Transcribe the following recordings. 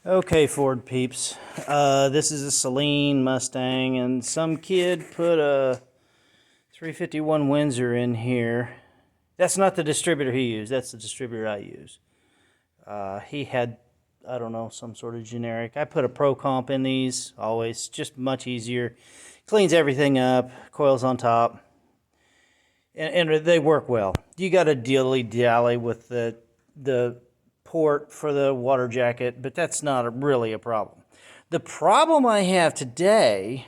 Okay, Ford peeps. This is a Celine Mustang, and some kid put a 351 Windsor in here. That's not the distributor he used. That's the distributor I use. He had, I don't know, some sort of generic. I put a Pro Comp in these, always. Just much easier. Cleans everything up. Coils on top. And they work well. You got to dilly-dally with the port for the water jacket, but that's not really a problem. The problem I have today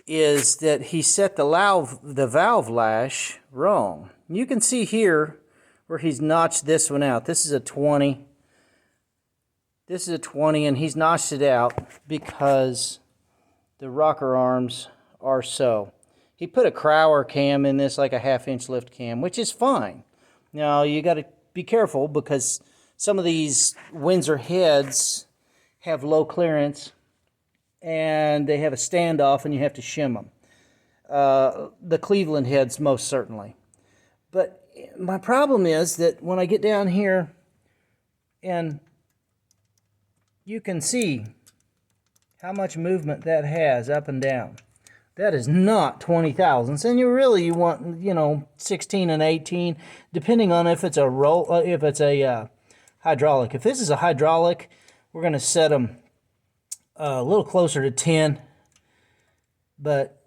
is that he set the valve lash wrong. You can see here where he's notched this one out. This is a 20. This is a 20, and he's notched it out because the rocker arms are so. He put a Crower cam in this, like a 1/2-inch lift cam, which is fine. Now, you got to be careful because some of these Windsor heads have low clearance and they have a standoff and you have to shim them. The Cleveland heads, most certainly. But my problem is that when I get down here and you can see how much movement that has up and down. That is not 20 thousandths, and you want 16 and 18, depending on if it's a hydraulic. If this is a hydraulic, we're going to set them a little closer to 10, but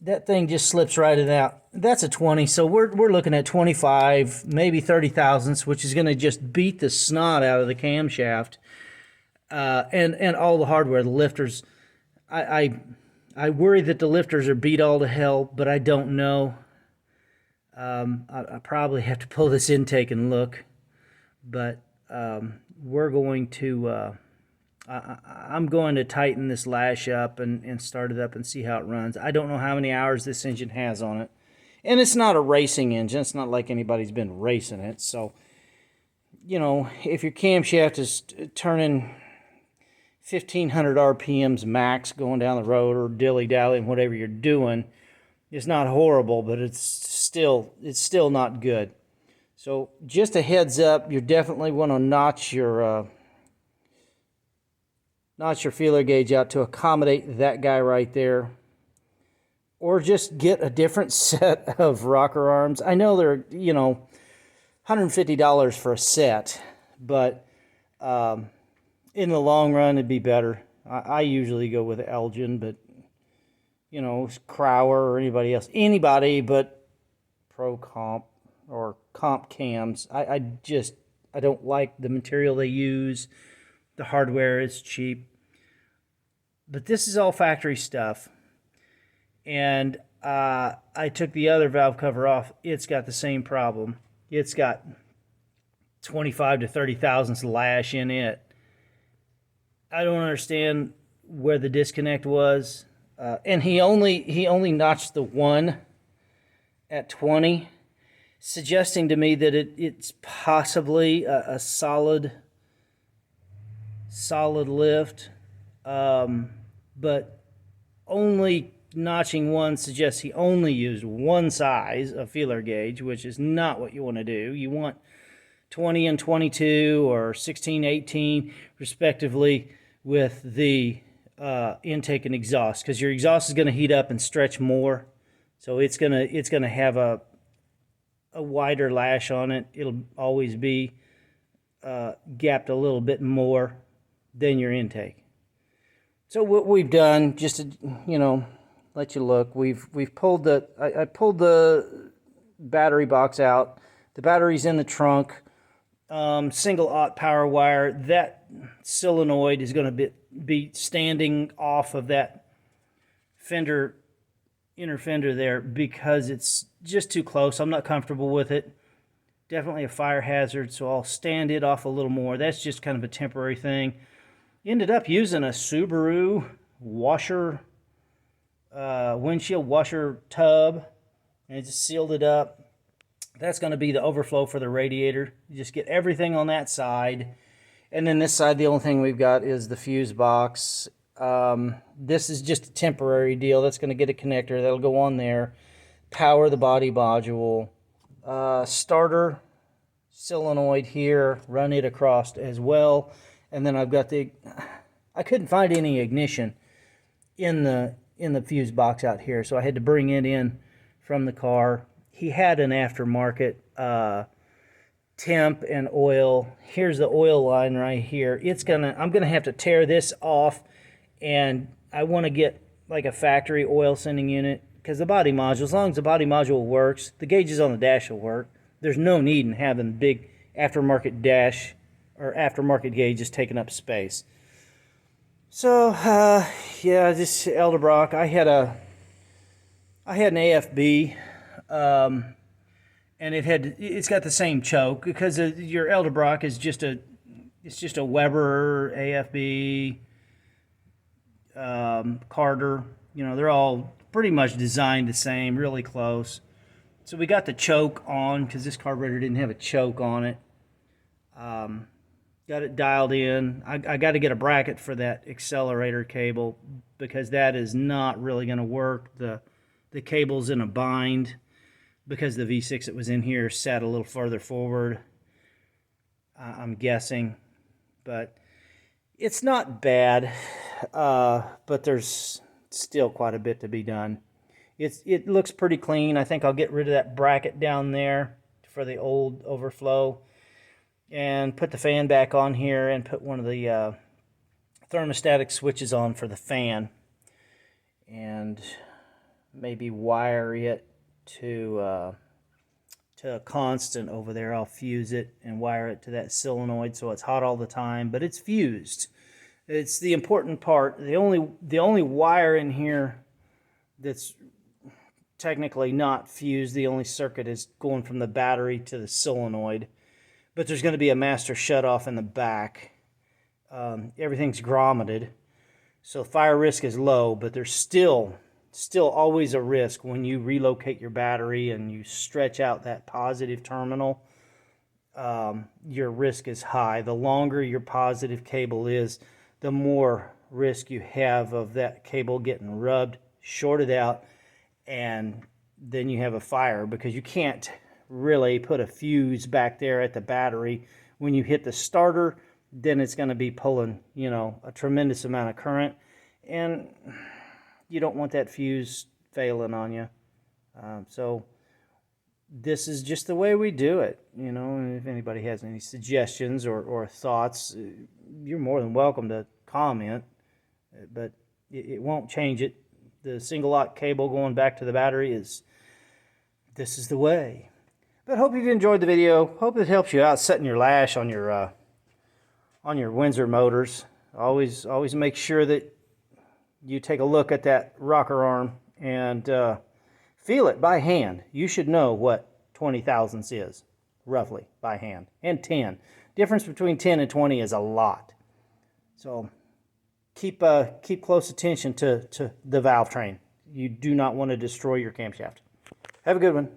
that thing just slips right in out. That's a 20, so we're looking at 25, maybe 30 thousandths, which is going to just beat the snot out of the camshaft and all the hardware, the lifters. I worry that the lifters are beat all to hell, but I don't know. I probably have to pull this intake and look, but we're going to. I'm going to tighten this lash up and start it up and see how it runs. I don't know how many hours this engine has on it, and it's not a racing engine. It's not like anybody's been racing it. So, if your camshaft is turning 1,500 RPMs max going down the road or dilly-dallying, whatever you're doing, it's not horrible, but it's still not good. So just a heads up, you definitely want to notch your feeler gauge out to accommodate that guy right there, or just get a different set of rocker arms. I know they're $150 for a set, but in the long run, it'd be better. I usually go with Elgin, but, Crower or anybody but Pro Comp or Comp cams. I don't like the material they use. The hardware is cheap. But this is all factory stuff. And I took the other valve cover off. It's got the same problem. It's got 25 to 30 thousandths lash in it. I don't understand where the disconnect was, and he only notched the one at 20, suggesting to me that it's possibly a solid lift, but only notching one suggests he only used one size of feeler gauge, which is not what you want to do. You want 20 and 22 or 16, 18, respectively, with the intake and exhaust, because your exhaust is going to heat up and stretch more, so it's gonna have a wider lash on it. It'll always be gapped a little bit more than your intake. So what we've done, just to let you look, we've pulled I pulled the battery box out. The battery's in the trunk. Single aught power wire. That solenoid is going to be standing off of that inner fender there because it's just too close. I'm not comfortable with it. Definitely a fire hazard, so I'll stand it off a little more. That's just kind of a temporary thing. Ended up using a Subaru washer, windshield washer tub, and just sealed it up. That's going to be the overflow for the radiator. You just get everything on that side. And then this side, the only thing we've got is the fuse box. This is just a temporary deal. That's going to get a connector. That'll go on there. Power the body module. Starter solenoid here. Run it across as well. And then I've got I couldn't find any ignition in the fuse box out here, so I had to bring it in from the car. He had an aftermarket temp and oil. Here's the oil line right here. I'm gonna have to tear this off, and I want to get like a factory oil sending unit, because the body module, as long as the body module works, the gauges on the dash will work. There's no need in having big aftermarket dash or aftermarket gauges taking up space. So yeah, this Edelbrock, I had an AFB, and it's got the same choke, because your Edelbrock is just a Weber AFB, Carter. You know, they're all pretty much designed the same, really close. So we got the choke on, because this carburetor didn't have a choke on it. Got it dialed in. I got to get a bracket for that accelerator cable, because that is not really going to work. The cable's in a bind, because the V6 that was in here sat a little further forward, I'm guessing. But it's not bad, but there's still quite a bit to be done. It looks pretty clean. I think I'll get rid of that bracket down there for the old overflow, and put the fan back on here, and put one of the thermostatic switches on for the fan, and maybe wire it to a constant over there. I'll fuse it and wire it to that solenoid so it's hot all the time, but it's fused. It's the important part. The only wire in here that's technically not fused, the only circuit, is going from the battery to the solenoid. But there's going to be a master shutoff in the back. Everything's grommeted, so fire risk is low, but there's still always a risk when you relocate your battery and you stretch out that positive terminal. Your risk is high. The longer your positive cable is, the more risk you have of that cable getting rubbed, shorted out, and then you have a fire, because you can't really put a fuse back there at the battery. When you hit the starter, then it's going to be pulling, you know, a tremendous amount of current, and you don't want that fuse failing on you. So this is just the way we do it, you know. And if anybody has any suggestions or thoughts, you're more than welcome to comment, but it won't change it. The single lock cable going back to the battery this is the way. But hope you've enjoyed the video. Hope it helps you out setting your lash on your Windsor motors. Always make sure that you take a look at that rocker arm and feel it by hand. You should know what 20 thousandths is, roughly, by hand. And 10. Difference between 10 and 20 is a lot. So keep close attention to the valve train. You do not want to destroy your camshaft. Have a good one.